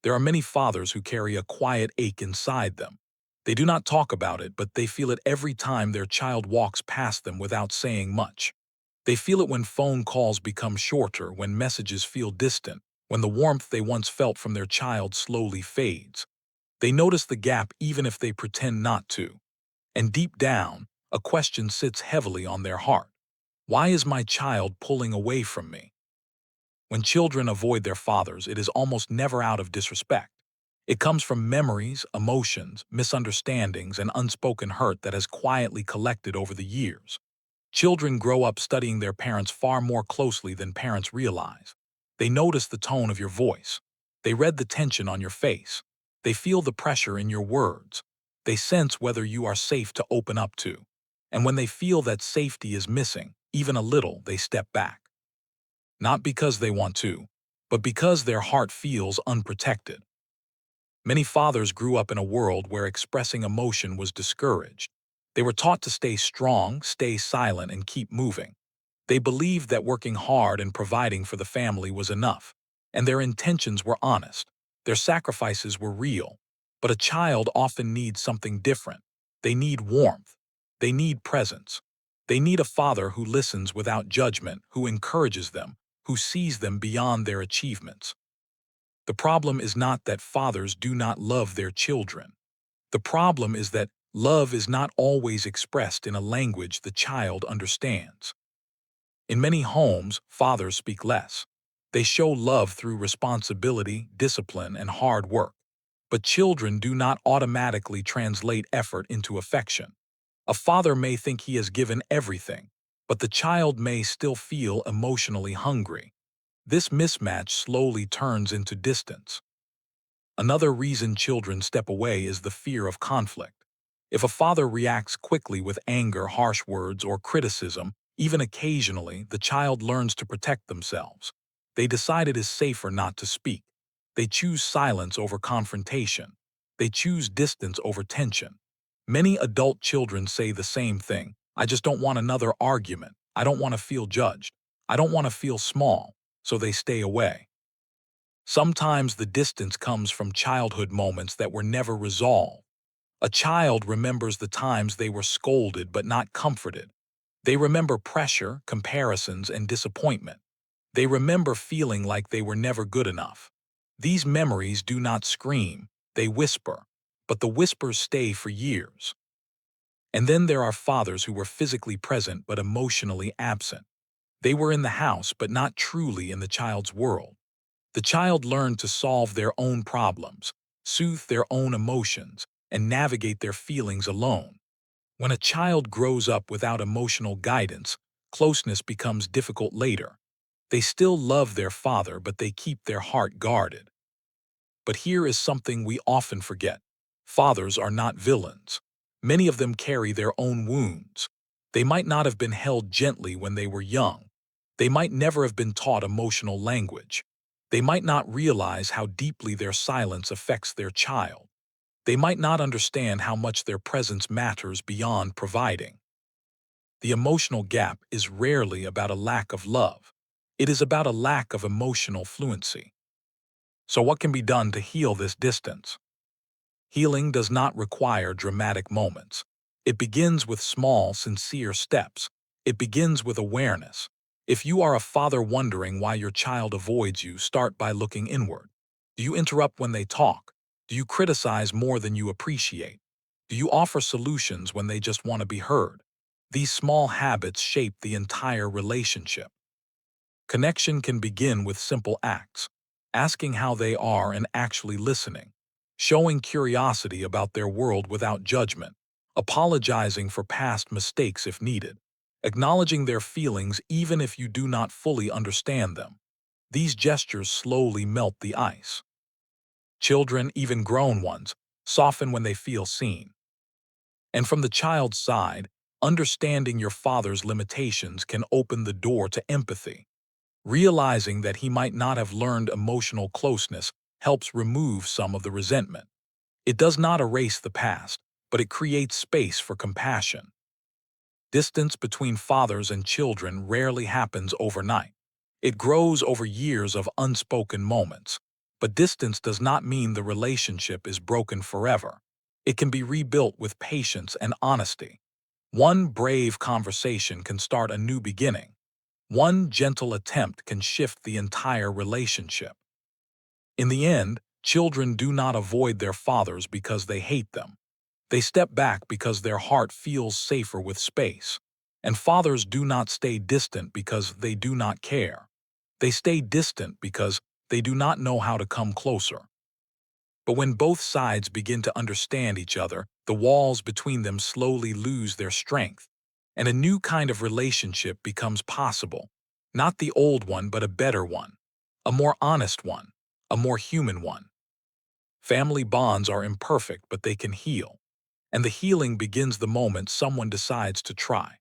There are many fathers who carry a quiet ache inside them. They do not talk about it, but they feel it every time their child walks past them without saying much. They feel it when phone calls become shorter, when messages feel distant, when the warmth they once felt from their child slowly fades. They notice the gap even if they pretend not to. And deep down, a question sits heavily on their heart. Why is my child pulling away from me? When children avoid their fathers, it is almost never out of disrespect. It comes from memories, emotions, misunderstandings, and unspoken hurt that has quietly collected over the years. Children grow up studying their parents far more closely than parents realize. They notice the tone of your voice. They read the tension on your face. They feel the pressure in your words. They sense whether you are safe to open up to. And when they feel that safety is missing, even a little, they step back. Not because they want to, but because their heart feels unprotected. Many fathers grew up in a world where expressing emotion was discouraged. They were taught to stay strong, stay silent, and keep moving. They believed that working hard and providing for the family was enough, and their intentions were honest. Their sacrifices were real. But a child often needs something different. They need warmth. They need presence. They need a father who listens without judgment, who encourages them, who sees them beyond their achievements. The problem is not that fathers do not love their children. The problem is that love is not always expressed in a language the child understands. In many homes, fathers speak less. They show love through responsibility, discipline, and hard work. But children do not automatically translate effort into affection. A father may think he has given everything, but the child may still feel emotionally hungry. This mismatch slowly turns into distance. Another reason children step away is the fear of conflict. If a father reacts quickly with anger, harsh words, or criticism, even occasionally, the child learns to protect themselves. They decide it is safer not to speak. They choose silence over confrontation. They choose distance over tension. Many adult children say the same thing. I just don't want another argument. I don't want to feel judged. I don't want to feel small. So they stay away. Sometimes the distance comes from childhood moments that were never resolved. A child remembers the times they were scolded but not comforted. They remember pressure, comparisons, and disappointment. They remember feeling like they were never good enough. These memories do not scream, they whisper, but the whispers stay for years. And then there are fathers who were physically present but emotionally absent. They were in the house but not truly in the child's world. The child learned to solve their own problems, soothe their own emotions, and navigate their feelings alone. When a child grows up without emotional guidance, closeness becomes difficult later. They still love their father, but they keep their heart guarded. But here is something we often forget. Fathers are not villains. Many of them carry their own wounds. They might not have been held gently when they were young. They might never have been taught emotional language. They might not realize how deeply their silence affects their child. They might not understand how much their presence matters beyond providing. The emotional gap is rarely about a lack of love. It is about a lack of emotional fluency. So what can be done to heal this distance? Healing does not require dramatic moments. It begins with small, sincere steps. It begins with awareness. If you are a father wondering why your child avoids you, start by looking inward. Do you interrupt when they talk? Do you criticize more than you appreciate? Do you offer solutions when they just want to be heard? These small habits shape the entire relationship. Connection can begin with simple acts, asking how they are and actually listening, showing curiosity about their world without judgment, apologizing for past mistakes if needed, acknowledging their feelings even if you do not fully understand them. These gestures slowly melt the ice. Children, even grown ones, soften when they feel seen. And from the child's side, understanding your father's limitations can open the door to empathy. Realizing that he might not have learned emotional closeness helps remove some of the resentment. It does not erase the past, but it creates space for compassion. Distance between fathers and children rarely happens overnight. It grows over years of unspoken moments. But distance does not mean the relationship is broken forever. It can be rebuilt with patience and honesty. One brave conversation can start a new beginning. One gentle attempt can shift the entire relationship. In the end, children do not avoid their fathers because they hate them. They step back because their heart feels safer with space. And fathers do not stay distant because they do not care. They stay distant because they do not know how to come closer. But when both sides begin to understand each other, the walls between them slowly lose their strength, and a new kind of relationship becomes possible. Not the old one, but a better one, a more honest one, a more human one. Family bonds are imperfect, but they can heal. And the healing begins the moment someone decides to try.